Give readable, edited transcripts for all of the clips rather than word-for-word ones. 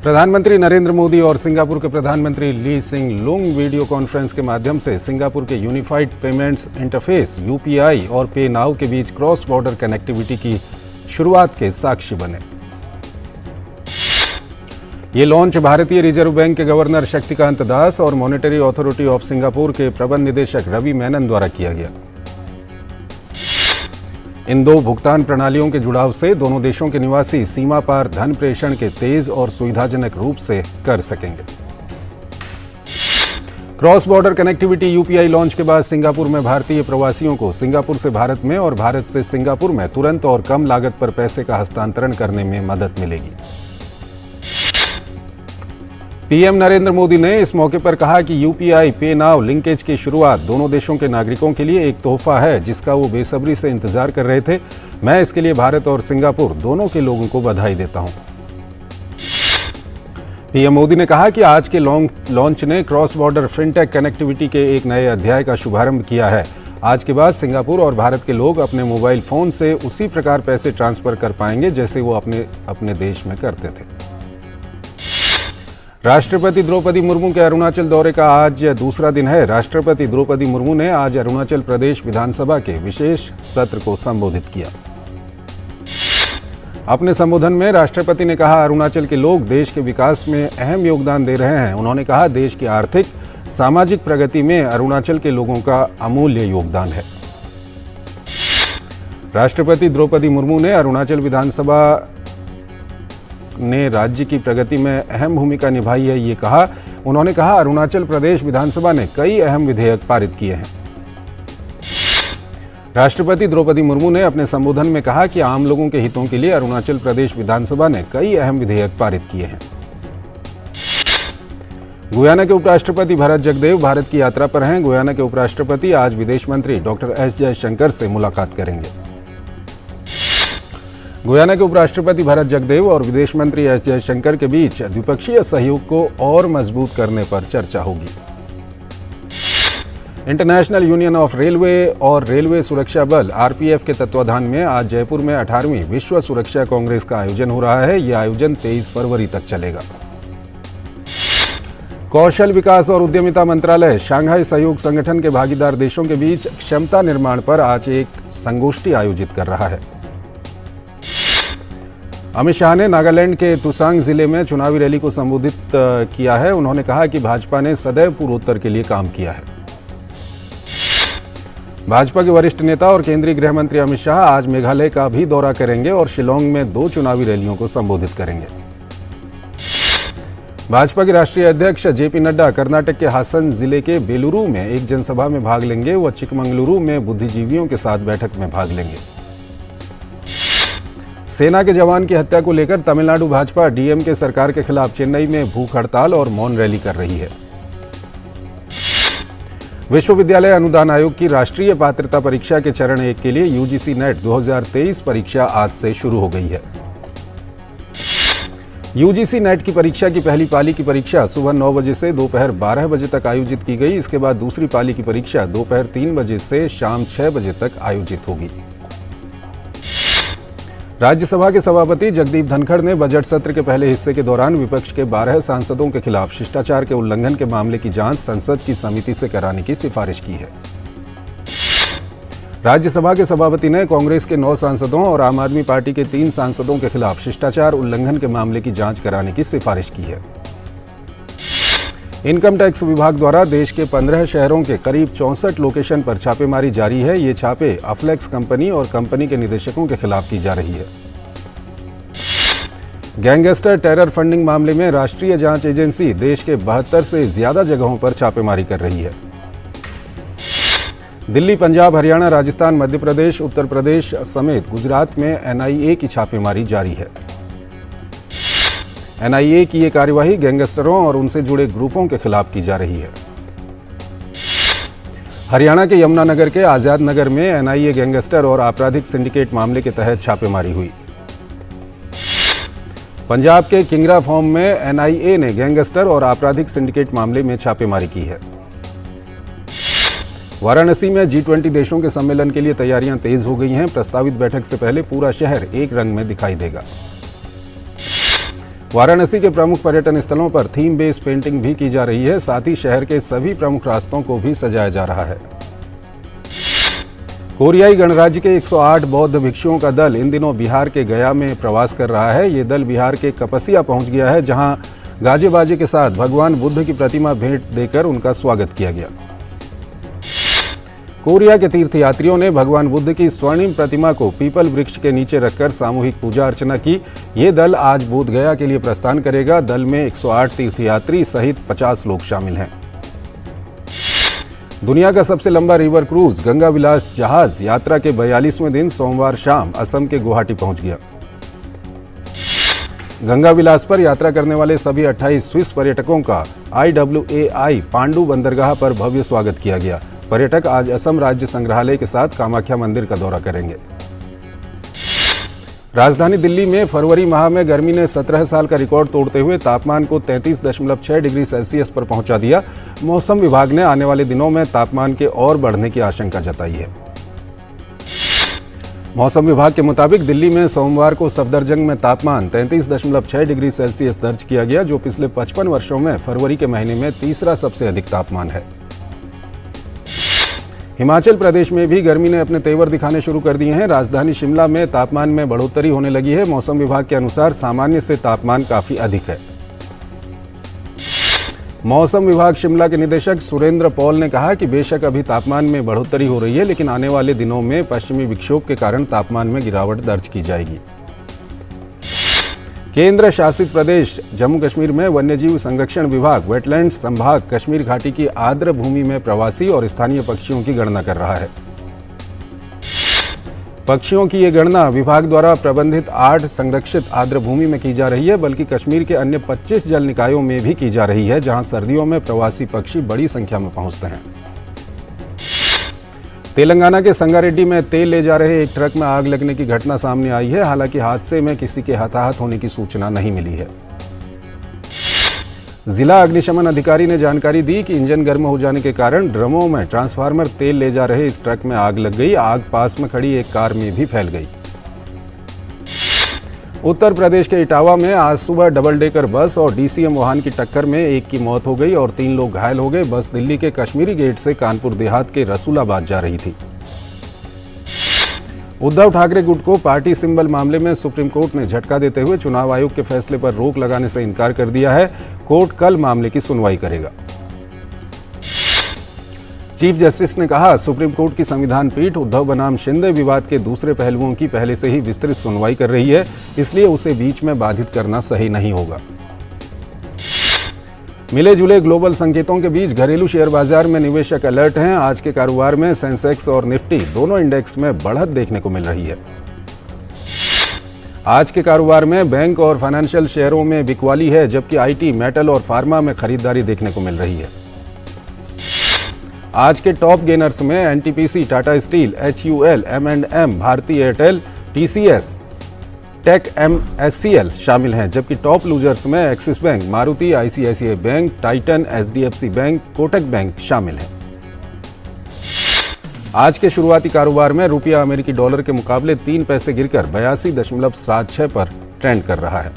प्रधानमंत्री नरेंद्र मोदी और सिंगापुर के प्रधानमंत्री ली सिंग लुंग वीडियो कॉन्फ्रेंस के माध्यम से सिंगापुर के यूनिफाइड पेमेंट्स इंटरफेस यूपीआई और पे नाउ के बीच क्रॉस बॉर्डर कनेक्टिविटी की शुरुआत के साक्षी बने। ये लॉन्च भारतीय रिजर्व बैंक के गवर्नर शक्तिकांत दास और मॉनेटरी अथॉरिटी ऑफ सिंगापुर के प्रबंध निदेशक रवि मेनन द्वारा किया गया। इन दो भुगतान प्रणालियों के जुड़ाव से दोनों देशों के निवासी सीमा पार धन प्रेषण के तेज और सुविधाजनक रूप से कर सकेंगे। Cross border connectivity UPI launch के बाद सिंगापुर में भारतीय प्रवासियों को सिंगापुर से भारत में और भारत से सिंगापुर में तुरंत और कम लागत पर पैसे का हस्तांतरण करने में मदद मिलेगी। पीएम नरेंद्र मोदी ने इस मौके पर कहा कि यूपीआई पे नाउ लिंकेज की शुरुआत दोनों देशों के नागरिकों के लिए एक तोहफा है जिसका वो बेसब्री से इंतजार कर रहे थे। मैं इसके लिए भारत और सिंगापुर दोनों के लोगों को बधाई देता हूं। पीएम मोदी ने कहा कि आज के लॉन्च ने क्रॉस बॉर्डर फिनटेक कनेक्टिविटी के एक नए अध्याय का शुभारंभ किया है। आज के बाद सिंगापुर और भारत के लोग अपने मोबाइल फोन से उसी प्रकार पैसे ट्रांसफर कर पाएंगे जैसे वो अपने देश में करते थे। राष्ट्रपति द्रौपदी मुर्मू के अरुणाचल दौरे का आज दूसरा दिन है। राष्ट्रपति द्रौपदी मुर्मू ने आज अरुणाचल प्रदेश विधानसभा के विशेष सत्र को संबोधित किया। अपने संबोधन में राष्ट्रपति ने कहा, अरुणाचल के लोग देश के विकास में अहम योगदान दे रहे हैं। उन्होंने कहा, देश की आर्थिक सामाजिक प्रगति में अरुणाचल के लोगों का अमूल्य योगदान है। राष्ट्रपति द्रौपदी मुर्मू ने अरुणाचल विधानसभा ने राज्य की प्रगति में अहम भूमिका निभाई है, ये कहा। उन्होंने कहा, अरुणाचल प्रदेश विधानसभा ने कई अहम विधेयक पारित किए हैं। राष्ट्रपति द्रौपदी मुर्मू ने अपने संबोधन में कहा कि आम लोगों के हितों के लिए अरुणाचल प्रदेश विधानसभा ने कई अहम विधेयक पारित किए हैं। गुयाना के उपराष्ट्रपति भरत जगदेव भारत की यात्रा पर हैं। गुयाना के उपराष्ट्रपति आज विदेश मंत्री डॉक्टर एस जयशंकर से मुलाकात करेंगे। गुयाना के उपराष्ट्रपति भरत जगदेव और विदेश मंत्री एस जयशंकर के बीच द्विपक्षीय सहयोग को और मजबूत करने पर चर्चा होगी। इंटरनेशनल यूनियन ऑफ रेलवे और रेलवे सुरक्षा बल आरपीएफ के तत्वाधान में आज जयपुर में 18वीं विश्व सुरक्षा कांग्रेस का आयोजन हो रहा है। यह आयोजन 23 फरवरी तक चलेगा। कौशल विकास और उद्यमिता मंत्रालय शंघाई सहयोग संगठन के भागीदार देशों के बीच क्षमता निर्माण पर आज एक संगोष्ठी आयोजित कर रहा है। अमित शाह ने नागालैंड के तुसांग जिले में चुनावी रैली को संबोधित किया है। उन्होंने कहा कि भाजपा ने सदैव पूर्वोत्तर के लिए काम किया है। भाजपा के वरिष्ठ नेता और केंद्रीय गृह मंत्री अमित शाह आज मेघालय का भी दौरा करेंगे और शिलोंग में 2 चुनावी रैलियों को संबोधित करेंगे। भाजपा के राष्ट्रीय अध्यक्ष जेपी नड्डा कर्नाटक के हासन जिले के बेलुरु में एक जनसभा में भाग लेंगे। वह चिकमंगलुरु में बुद्धिजीवियों के साथ बैठक में भाग लेंगे। सेना के जवान की हत्या को लेकर तमिलनाडु भाजपा डीएमके सरकार के खिलाफ चेन्नई में भूख हड़ताल और मौन रैली कर रही है। विश्वविद्यालय अनुदान आयोग की राष्ट्रीय पात्रता परीक्षा के चरण 1 के लिए यूजीसी नेट 2023 परीक्षा आज से शुरू हो गई है। यूजीसी नेट की परीक्षा की पहली पाली की परीक्षा सुबह 9 बजे से दोपहर 12 बजे तक आयोजित की गई। इसके बाद दूसरी पाली की परीक्षा दोपहर 3 बजे से शाम 6 बजे तक आयोजित होगी। राज्यसभा के सभापति जगदीप धनखड़ ने बजट सत्र के पहले हिस्से के दौरान विपक्ष के 12 सांसदों के खिलाफ शिष्टाचार के उल्लंघन के मामले की जांच संसद की समिति से कराने की सिफारिश की है। राज्यसभा के सभापति ने कांग्रेस के 9 सांसदों और आम आदमी पार्टी के 3 सांसदों के खिलाफ शिष्टाचार उल्लंघन के मामले की जांच कराने की सिफारिश की है। इनकम टैक्स विभाग द्वारा देश के 15 शहरों के करीब 64 लोकेशन पर छापेमारी जारी है। ये छापे अफ्लेक्स कंपनी और कंपनी के निदेशकों के खिलाफ की जा रही है। गैंगस्टर टेरर फंडिंग मामले में राष्ट्रीय जांच एजेंसी देश के 72 से ज्यादा जगहों पर छापेमारी कर रही है। दिल्ली, पंजाब, हरियाणा, राजस्थान, मध्य प्रदेश, उत्तर प्रदेश समेत गुजरात में एनआईए की छापेमारी जारी है। एनआईए की ये कार्यवाही गैंगस्टरों और उनसे जुड़े ग्रुपों के खिलाफ की जा रही है। हरियाणा के यमुनानगर के आजाद नगर में एनआईए गैंगस्टर और आपराधिक सिंडिकेट मामले के तहत छापेमारी हुई। पंजाब के किंगरा फॉर्म में एनआईए ने गैंगस्टर और आपराधिक सिंडिकेट मामले में छापेमारी की है। वाराणसी में G20 देशों के सम्मेलन के लिए तैयारियां तेज हो गई हैं। प्रस्तावित बैठक से पहले पूरा शहर एक रंग में दिखाई देगा। वाराणसी के प्रमुख पर्यटन स्थलों पर थीम बेस पेंटिंग भी की जा रही है। साथ ही शहर के सभी प्रमुख रास्तों को भी सजाया जा रहा है। कोरियाई गणराज्य के 108 बौद्ध भिक्षुओं का दल इन दिनों बिहार के गया में प्रवास कर रहा है। ये दल बिहार के कपसिया पहुंच गया है, जहां गाजे बाजे के साथ भगवान बुद्ध की प्रतिमा भेंट देकर उनका स्वागत किया गया। कोरिया के तीर्थयात्रियों ने भगवान बुद्ध की स्वर्णिम प्रतिमा को पीपल वृक्ष के नीचे रखकर सामूहिक पूजा अर्चना की। ये दल आज बोध गया के लिए प्रस्थान करेगा। दल में 108 तीर्थयात्री सहित 50 लोग शामिल हैं। दुनिया का सबसे लंबा रिवर क्रूज गंगा विलास जहाज यात्रा के 42वें दिन सोमवार शाम असम के गुवाहाटी पहुंच गया। गंगा विलास पर यात्रा करने वाले सभी 28 स्विस पर्यटकों का IWAI पांडु बंदरगाह पर भव्य स्वागत किया गया। पर्यटक आज असम राज्य संग्रहालय के साथ कामाख्या मंदिर का दौरा करेंगे। राजधानी दिल्ली में फरवरी माह में गर्मी ने 17 साल का रिकॉर्ड तोड़ते हुए तापमान को 33.6 डिग्री सेल्सियस पर पहुंचा दिया। मौसम विभाग ने आने वाले दिनों में तापमान के और बढ़ने की आशंका जताई है। मौसम विभाग के मुताबिक दिल्ली में सोमवार को सफदरजंग में तापमान 33.6 डिग्री सेल्सियस दर्ज किया गया, जो पिछले 55 वर्षों में फरवरी के महीने में तीसरा सबसे अधिक तापमान है। हिमाचल प्रदेश में भी गर्मी ने अपने तेवर दिखाने शुरू कर दिए हैं। राजधानी शिमला में तापमान में बढ़ोतरी होने लगी है। मौसम विभाग के अनुसार सामान्य से तापमान काफी अधिक है। मौसम विभाग शिमला के निदेशक सुरेंद्र पॉल ने कहा कि बेशक अभी तापमान में बढ़ोतरी हो रही है, लेकिन आने वाले दिनों में पश्चिमी विक्षोभ के कारण तापमान में गिरावट दर्ज की जाएगी। केंद्र शासित प्रदेश जम्मू कश्मीर में वन्यजीव संरक्षण विभाग वेटलैंड्स संभाग कश्मीर घाटी की आर्द्र भूमि में प्रवासी और स्थानीय पक्षियों की गणना कर रहा है। पक्षियों की ये गणना विभाग द्वारा प्रबंधित 8 संरक्षित आर्द्र भूमि में की जा रही है, बल्कि कश्मीर के अन्य 25 जल निकायों में भी की जा रही है, जहां सर्दियों में प्रवासी पक्षी बड़ी संख्या में पहुंचते हैं। तेलंगाना के संगारेड्डी में तेल ले जा रहे एक ट्रक में आग लगने की घटना सामने आई है। हालांकि हादसे में किसी के हताहत होने की सूचना नहीं मिली है। जिला अग्निशमन अधिकारी ने जानकारी दी कि इंजन गर्म हो जाने के कारण ड्रमों में ट्रांसफार्मर तेल ले जा रहे इस ट्रक में आग लग गई। आग पास में खड़ी एक कार में भी फैल गई। उत्तर प्रदेश के इटावा में आज सुबह डबल डेकर बस और DCM वाहन की टक्कर में एक की मौत हो गई और 3 लोग घायल हो गए। बस दिल्ली के कश्मीरी गेट से कानपुर देहात के रसूलाबाद जा रही थी। उद्धव ठाकरे गुट को पार्टी सिंबल मामले में सुप्रीम कोर्ट ने झटका देते हुए चुनाव आयोग के फैसले पर रोक लगाने से इनकार कर दिया है। कोर्ट कल मामले की सुनवाई करेगा। चीफ जस्टिस ने कहा, सुप्रीम कोर्ट की संविधान पीठ उद्धव बनाम शिंदे विवाद के दूसरे पहलुओं की पहले से ही विस्तृत सुनवाई कर रही है, इसलिए उसे बीच में बाधित करना सही नहीं होगा। मिले जुले ग्लोबल संकेतों के बीच घरेलू शेयर बाजार में निवेशक अलर्ट हैं। आज के कारोबार में सेंसेक्स और निफ्टी दोनों इंडेक्स में बढ़त देखने को मिल रही है। आज के कारोबार में बैंक और फाइनेंशियल शेयरों में बिकवाली है, जबकि IT, मेटल और फार्मा में खरीदारी देखने को मिल रही है। आज के टॉप गेनर्स में NTPC, Tata steel, HUL, M&M, Bharti Airtel, TCS, take MSCL शामिल हैं, जबकि टॉप लूजर्स में axis bank, Maruti, ICICI bank, Titan, HDFC bank, Kotak bank शामिल हैं। आज के शुरुआती कारोबार में रुपया अमेरिकी डॉलर के मुकाबले 3 पैसे गिरकर 82.76 पर ट्रेंड कर रहा है।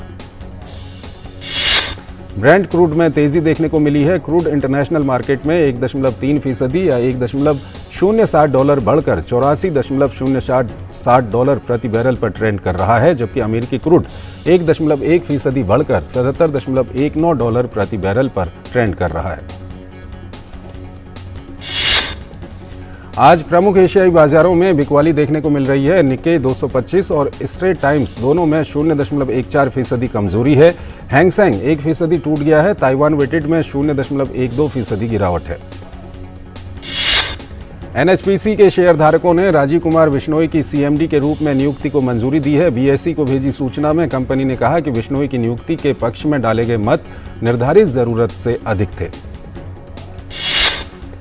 ब्रेंट क्रूड में तेजी देखने को मिली है। क्रूड इंटरनेशनल मार्केट में 1.3% या $1.07 बढ़कर $84.07 प्रति बैरल पर ट्रेंड कर रहा है, जबकि अमेरिकी क्रूड 1.1% बढ़कर $77.19 प्रति बैरल पर ट्रेंड कर रहा है। आज प्रमुख एशियाई बाजारों में बिकवाली देखने को मिल रही है। निक्के 225 और स्ट्रेट टाइम्स दोनों में 0.14% कमजोरी है। हैंगसेंग 1% टूट गया है। ताइवान वेटेड में 0.12% गिरावट है। NHPC के शेयर धारकों ने राजीव कुमार बिश्नोई की CMD के रूप में नियुक्ति को मंजूरी दी है। BSE को भेजी सूचना में कंपनी ने कहा कि बिश्नोई की नियुक्ति के पक्ष में डाले गए मत निर्धारित जरूरत से अधिक थे।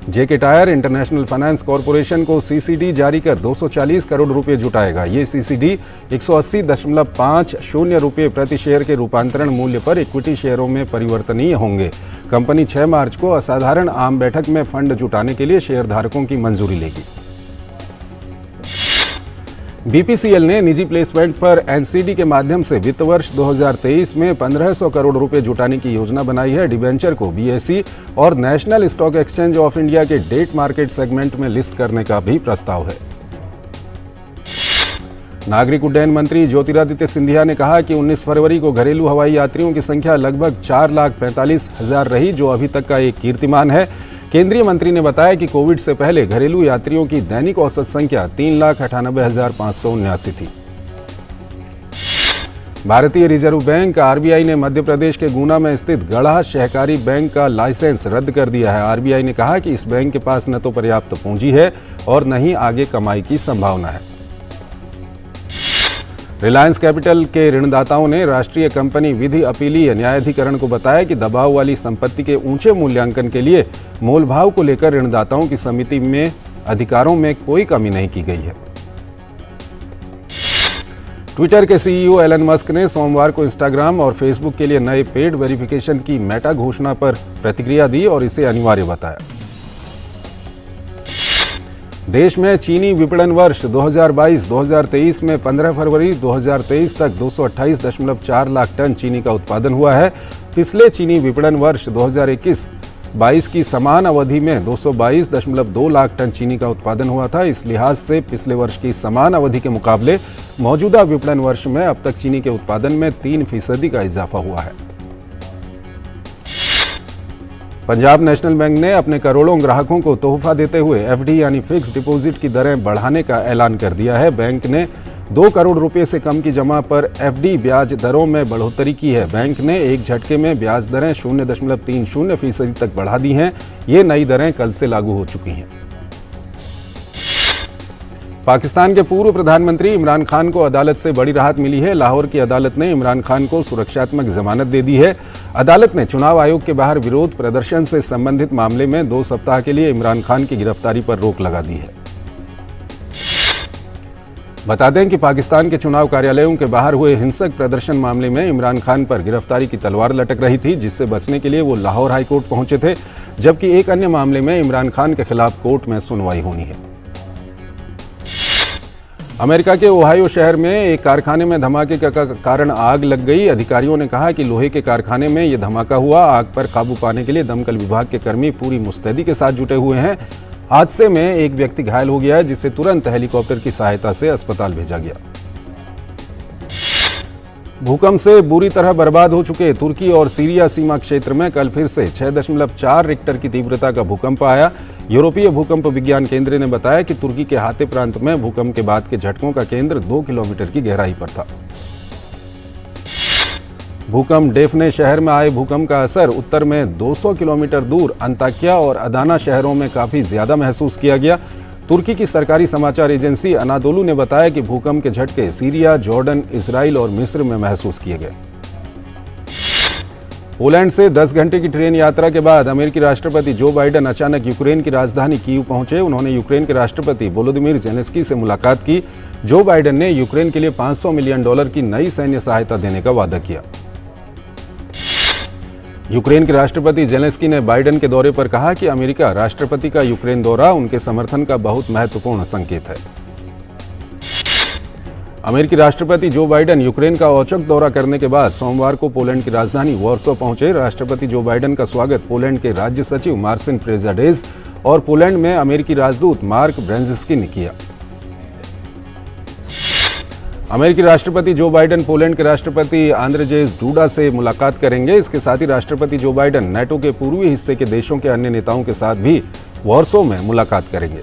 JK tyre international finance corporation को CCD जारी कर 240 करोड़ रुपए जुटाएगा। ये CCD 180.50 रुपये प्रति शेयर के रूपांतरण मूल्य पर इक्विटी शेयरों में परिवर्तनीय होंगे। कंपनी 6 मार्च को असाधारण आम बैठक में फंड जुटाने के लिए शेयर धारकों की मंजूरी लेगी। बीपीसीएल ने निजी प्लेसमेंट पर एनसीडी के माध्यम से वित्त वर्ष 2023 में 1500 करोड़ रुपए जुटाने की योजना बनाई है। डिबेंचर को बीएसई और national stock exchange of India के डेट मार्केट सेगमेंट में लिस्ट करने का भी प्रस्ताव है। नागरिक उड्डयन मंत्री ज्योतिरादित्य सिंधिया ने कहा कि 19 फरवरी को घरेलू हवाई यात्रियों की संख्या लगभग 4,45,000 रही, जो अभी तक का एक कीर्तिमान है। केंद्रीय मंत्री ने बताया कि कोविड से पहले घरेलू यात्रियों की दैनिक औसत संख्या 3,98,579 थी। भारतीय रिजर्व बैंक आरबीआई ने मध्य प्रदेश के गुना में स्थित गढ़ा सहकारी बैंक का लाइसेंस रद्द कर दिया है। आरबीआई ने कहा कि इस बैंक के पास न तो पर्याप्त पूंजी है और न ही आगे कमाई की संभावना है। रिलायंस कैपिटल के ऋणदाताओं ने राष्ट्रीय कंपनी विधि अपीलीय न्यायाधिकरण को बताया कि दबाव वाली संपत्ति के ऊंचे मूल्यांकन के लिए मोलभाव को लेकर ऋणदाताओं की समिति में अधिकारों में कोई कमी नहीं की गई है। ट्विटर के सीईओ एलन मस्क ने सोमवार को इंस्टाग्राम और फेसबुक के लिए नए पेड वेरिफिकेशन की मेटा घोषणा पर प्रतिक्रिया दी और इसे अनिवार्य बताया। देश में चीनी विपणन वर्ष 2022-2023 में 15 फरवरी 2023 तक 228.4 लाख टन चीनी का उत्पादन हुआ है। पिछले चीनी विपणन वर्ष 2021-22 की समान अवधि में 222.2 लाख टन चीनी का उत्पादन हुआ था। इस लिहाज से पिछले वर्ष की समान अवधि के मुकाबले मौजूदा विपणन वर्ष में अब तक चीनी के उत्पादन में 3% का इजाफा हुआ है। पंजाब नेशनल बैंक ने अपने करोड़ों ग्राहकों को तोहफा देते हुए एफडी यानी फिक्स डिपॉजिट की दरें बढ़ाने का ऐलान कर दिया है। बैंक ने 2 करोड़ रुपए से कम की जमा पर एफडी ब्याज दरों में बढ़ोतरी की है। बैंक ने एक झटके में ब्याज दरें 0.30% तक बढ़ा दी हैं। ये नई दरें कल से लागू हो चुकी हैं। पाकिस्तान के पूर्व प्रधानमंत्री इमरान खान को अदालत से बड़ी राहत मिली है। लाहौर की अदालत ने इमरान खान को सुरक्षात्मक जमानत दे दी है। अदालत ने चुनाव आयोग के बाहर विरोध प्रदर्शन से संबंधित मामले में 2 सप्ताह के लिए इमरान खान की गिरफ्तारी पर रोक लगा दी है। बता दें कि पाकिस्तान के चुनाव कार्यालयों के बाहर हुए हिंसक प्रदर्शन मामले में इमरान खान पर गिरफ्तारी की तलवार लटक रही थी, जिससे बचने के लिए वो लाहौर हाईकोर्ट पहुंचे थे, जबकि एक अन्य मामले में इमरान खान के खिलाफ कोर्ट में सुनवाई होनी है। अमेरिका के ओहायो शहर में एक कारखाने में धमाके का कारण आग लग गई। अधिकारियों ने कहा कि लोहे के कारखाने में यह धमाका हुआ। आग पर काबू पाने के लिए दमकल विभाग के कर्मी पूरी मुस्तैदी के साथ जुटे हुए हैं। हादसे में एक व्यक्ति घायल हो गया है, जिसे तुरंत हेलीकॉप्टर की सहायता से अस्पताल भेजा गया। भूकंप से बुरी तरह बर्बाद हो चुके तुर्की और सीरिया सीमा क्षेत्र में कल फिर से 6.4 रिक्टर की तीव्रता का भूकंप आया। यूरोपीय भूकंप विज्ञान केंद्र ने बताया कि तुर्की के हाते प्रांत में भूकंप के बाद के झटकों का केंद्र 2 किलोमीटर की गहराई पर था। भूकंप डेफने शहर में आए भूकंप का असर उत्तर में 200 किलोमीटर दूर अंताक्या और अदाना शहरों में काफी ज्यादा महसूस किया गया। तुर्की की सरकारी समाचार एजेंसी अनादोलू ने बताया कि भूकंप के झटके सीरिया, जॉर्डन, इजराइल और मिस्र में महसूस किए गए। पोलैंड से 10 घंटे की ट्रेन यात्रा के बाद अमेरिकी राष्ट्रपति जो बाइडेन अचानक यूक्रेन की राजधानी कीव पहुंचे। उन्होंने यूक्रेन के राष्ट्रपति वोलोदिमीर ज़ेलेंस्की से मुलाकात की। जो बाइडेन ने यूक्रेन के लिए $500 मिलियन की नई सैन्य सहायता देने का वादा किया। यूक्रेन के राष्ट्रपति ज़ेलेंस्की ने बाइडेन के दौरे पर कहा कि अमेरिका राष्ट्रपति का यूक्रेन दौरा उनके समर्थन का बहुत महत्वपूर्ण संकेत है। अमेरिकी राष्ट्रपति जो बाइडेन यूक्रेन का औचक दौरा करने के बाद सोमवार को पोलैंड की राजधानी वॉर्सो पहुंचे। राष्ट्रपति जो बाइडेन का स्वागत पोलैंड के राज्य सचिव मार्सिन प्रेजाडेज और पोलैंड में अमेरिकी राजदूत मार्क ब्रेंजिस्की ने किया। अमेरिकी राष्ट्रपति जो बाइडेन पोलैंड के राष्ट्रपति आंद्रेजेज डूडा से मुलाकात करेंगे। इसके साथ ही राष्ट्रपति जो बाइडेन नाटो के पूर्वी हिस्से के देशों के अन्य नेताओं के साथ भी वॉर्सो में मुलाकात करेंगे।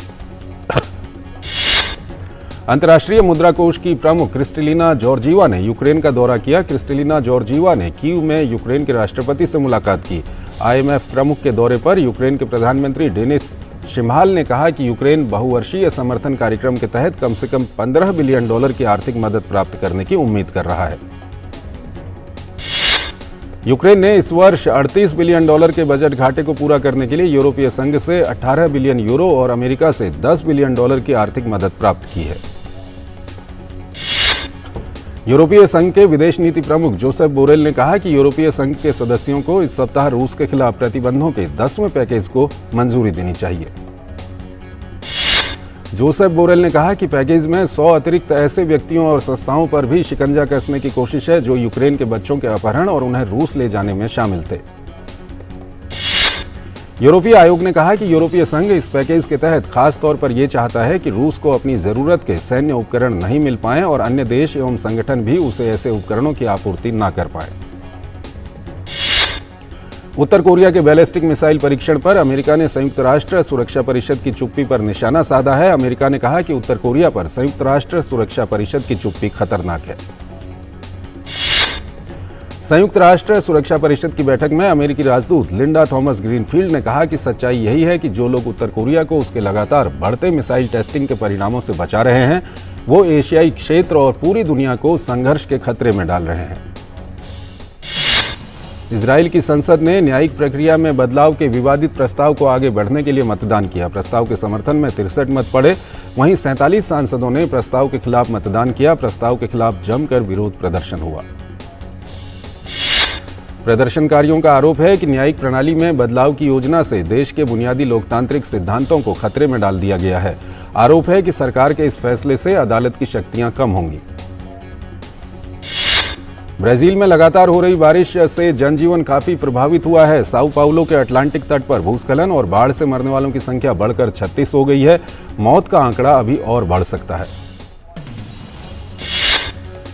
अंतर्राष्ट्रीय मुद्रा कोष की प्रमुख क्रिस्टलिना जॉर्जीवा ने यूक्रेन का दौरा किया। क्रिस्टलिना जॉर्जीवा ने कीव में यूक्रेन के राष्ट्रपति से मुलाकात की। आईएमएफ प्रमुख के दौरे पर यूक्रेन के प्रधानमंत्री डेनिस शिमहाल ने कहा कि यूक्रेन बहुवर्षीय समर्थन कार्यक्रम के तहत कम से कम $15 बिलियन की आर्थिक मदद प्राप्त करने की उम्मीद कर रहा है। यूक्रेन ने इस वर्ष $38 बिलियन के बजट घाटे को पूरा करने के लिए यूरोपीय संघ से 18 बिलियन यूरो और अमेरिका से $10 बिलियन की आर्थिक मदद प्राप्त की है। यूरोपीय संघ के विदेश नीति प्रमुख जोसेफ बोरेल ने कहा कि यूरोपीय संघ के सदस्यों को इस सप्ताह रूस के खिलाफ प्रतिबंधों के 10वें पैकेज को मंजूरी देनी चाहिए। जोसेफ बोरेल ने कहा कि पैकेज में 100 अतिरिक्त ऐसे व्यक्तियों और संस्थाओं पर भी शिकंजा कसने की कोशिश है जो यूक्रेन के बच्चों के अपहरण और उन्हें रूस ले जाने में शामिल थे। यूरोपीय आयोग ने कहा कि यूरोपीय संघ इस पैकेज के तहत खास तौर पर यह चाहता है कि रूस को अपनी जरूरत के सैन्य उपकरण नहीं मिल पाएं और अन्य देश एवं संगठन भी उसे ऐसे उपकरणों की आपूर्ति न कर पाए। उत्तर कोरिया के बैलिस्टिक मिसाइल परीक्षण पर अमेरिका ने संयुक्त राष्ट्र सुरक्षा परिषद की चुप्पी पर निशाना साधा है। अमेरिका ने कहा कि उत्तर कोरिया पर संयुक्त राष्ट्र सुरक्षा परिषद की चुप्पी खतरनाक है। संयुक्त राष्ट्र सुरक्षा परिषद की बैठक में अमेरिकी राजदूत लिंडा थॉमस ग्रीनफील्ड ने कहा कि सच्चाई यही है कि जो लोग उत्तर कोरिया को उसके लगातार बढ़ते मिसाइल टेस्टिंग के परिणामों से बचा रहे हैं, वो एशियाई क्षेत्र और पूरी दुनिया को संघर्ष के खतरे में डाल रहे हैं। इजराइल की संसद ने न्यायिक प्रक्रिया में बदलाव के विवादित प्रस्ताव को आगे बढ़ने के लिए मतदान किया। प्रस्ताव के समर्थन में 63 मत पड़े, वहीं 47 सांसदों ने प्रस्ताव के खिलाफ मतदान किया। प्रस्ताव के खिलाफ जमकर विरोध प्रदर्शन हुआ। प्रदर्शनकारियों का आरोप है कि न्यायिक प्रणाली में बदलाव की योजना से देश के बुनियादी लोकतांत्रिक सिद्धांतों को खतरे में डाल दिया गया है। आरोप है कि सरकार के इस फैसले से अदालत की शक्तियां कम होंगी। ब्राजील में लगातार हो रही बारिश से जनजीवन काफी प्रभावित हुआ है। साओ पाउलो के अटलांटिक तट पर भूस्खलन और बाढ़ से मरने वालों की संख्या बढ़कर 36 हो गई है। मौत का आंकड़ा अभी और बढ़ सकता है।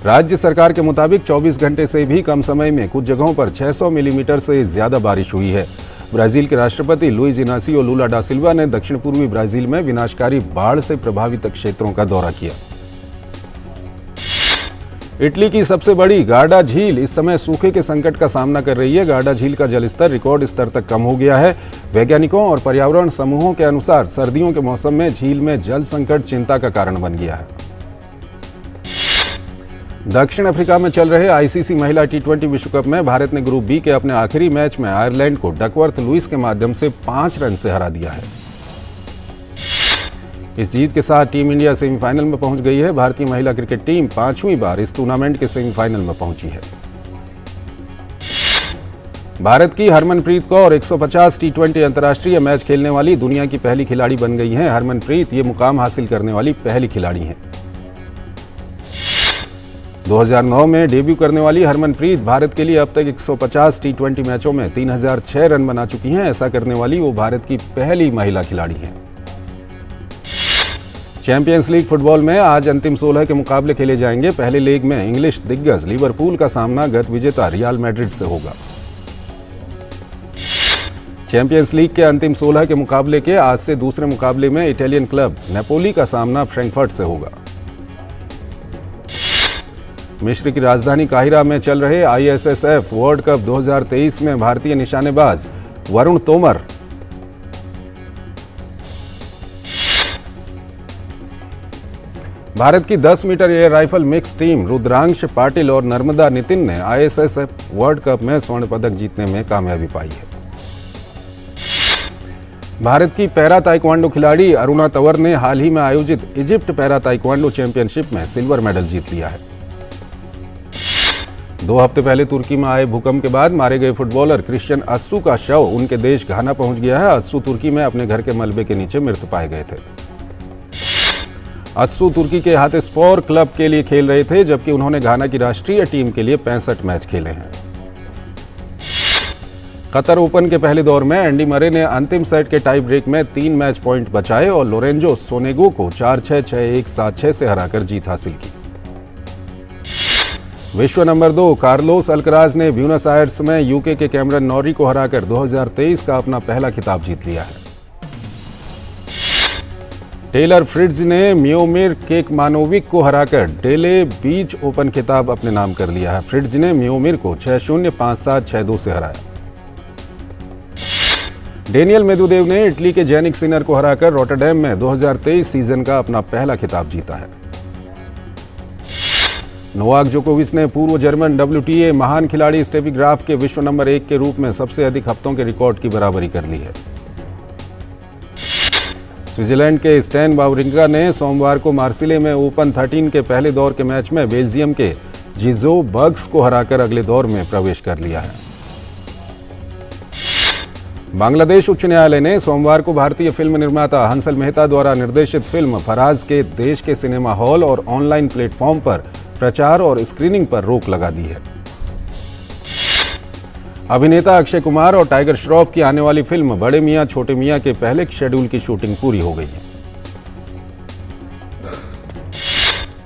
राज्य सरकार के मुताबिक 24 घंटे से भी कम समय में कुछ जगहों पर 600 मिलीमीटर से ज्यादा बारिश हुई है। ब्राजील के राष्ट्रपति लुइज इनासियो लूला डा सिल्वा ने दक्षिण पूर्वी ब्राजील में विनाशकारी बाढ़ से प्रभावित क्षेत्रों का दौरा किया। इटली की सबसे बड़ी गार्डा झील इस समय सूखे के संकट का सामना कर रही है। गार्डा झील का जलस्तर रिकॉर्ड स्तर तक कम हो गया है। वैज्ञानिकों और पर्यावरण समूहों के अनुसार सर्दियों के मौसम में झील में जल संकट चिंता का कारण बन गया है। दक्षिण अफ्रीका में चल रहे आईसीसी महिला टी20 विश्व कप में भारत ने ग्रुप बी के अपने आखिरी मैच में आयरलैंड को डकवर्थ लुइस के माध्यम से 5 रन से हरा दिया है। इस जीत के साथ टीम इंडिया सेमीफाइनल में पहुंच गई है। भारतीय महिला क्रिकेट टीम 5वीं बार इस टूर्नामेंट के सेमीफाइनल में पहुंची है। भारत की हरमनप्रीत कौर 150 टी20 अंतर्राष्ट्रीय मैच खेलने वाली दुनिया की पहली खिलाड़ी बन गई हैं। हरमनप्रीत ये मुकाम हासिल करने वाली पहली खिलाड़ी हैं। 2009 में डेब्यू करने वाली हरमनप्रीत भारत के लिए अब तक 150 टी20 मैचों में 3006 रन बना चुकी हैं। ऐसा करने वाली वो भारत की पहली महिला खिलाड़ी हैं। चैंपियंस लीग फुटबॉल में आज अंतिम 16 के मुकाबले खेले जाएंगे। पहले लेग में इंग्लिश दिग्गज लिवरपूल का सामना गत विजेता रियल मैड्रिड से होगा। चैंपियंस लीग के अंतिम 16 के मुकाबले के आज से दूसरे मुकाबले में इटालियन क्लब नेपोली का सामना फ्रैंकफर्ट से होगा। मिस्र की राजधानी काहिरा में चल रहे आईएसएसएफ वर्ल्ड कप 2023 में भारतीय निशानेबाज वरुण तोमर भारत की 10 metre air rifle mix team Rudransh Patil और नर्मदा नितिन ने आईएसएसएफ वर्ल्ड कप में स्वर्ण पदक जीतने में कामयाबी पाई है। भारत की पैरा ताइक्वांडो खिलाड़ी अरुणा तंवर ने हाल ही में आयोजित इजिप्ट पैरा ताइक्वांडो चैंपियनशिप में सिल्वर मेडल जीत लिया है। 2 हफ्ते पहले तुर्की में आए भूकंप के बाद मारे गए फुटबॉलर क्रिश्चियन अस्सू का शव उनके देश घाना पहुंच गया है। अस्सू तुर्की में अपने घर के मलबे के नीचे मृत पाए गए थे। अस्सू तुर्की के हातेस्पोर क्लब के लिए खेल रहे थे, जबकि उन्होंने घाना की राष्ट्रीय टीम के लिए 65 मैच खेले हैं। कतर ओपन के पहले दौर में एंडी मरे ने अंतिम सेट के टाई ब्रेक में 3 मैच पॉइंट बचाए और लोरेंजो सोनेगो को 4-6, 6-1, 7-6 से हराकर जीत हासिल की। विश्व नंबर 2 कार्लोस अल्कराज ने ब्यूनस आयर्स में यूके के कैमरन नॉरी को हराकर 2023 का अपना पहला खिताब जीत लिया है। टेलर फ्रिट्ज ने मियोमिर केकमानोविक को हराकर डेले बीच ओपन खिताब अपने नाम कर लिया है। फ्रिट्ज ने मियोमिर को 6-0, 5-7, 6-2 से हराया। डेनियल मेदवेदेव ने इटली के जेनिक सिनर को हराकर रॉटरडैम में 2023 सीजन का अपना पहला खिताब जीता है। नोवाक जोकोविच ने पूर्व जर्मन WTA महान खिलाड़ी स्टेफी ग्राफ के विश्व नंबर 1 के रूप में सबसे अधिक हफ्तों के रिकॉर्ड की बराबरी कर ली है। स्विट्जरलैंड के स्टैन वावरिंका ने सोमवार को मार्सिले में ओपन 13 के पहले दौर के मैच में बेल्जियम के जिजो बग्स को हराकर अगले दौर में प्रवेश कर लिया है। बांग्लादेश उच्च न्यायालय ने सोमवार को भारतीय फिल्म निर्माता हंसल मेहता द्वारा निर्देशित फिल्म फराज के देश के सिनेमा हॉल और ऑनलाइन प्लेटफॉर्म पर प्रचार और स्क्रीनिंग पर रोक लगा दी है। अभिनेता अक्षय कुमार और टाइगर श्रॉफ की आने वाली फिल्म बड़े मियां छोटे मियां के पहले शेड्यूल की शूटिंग पूरी हो गई है।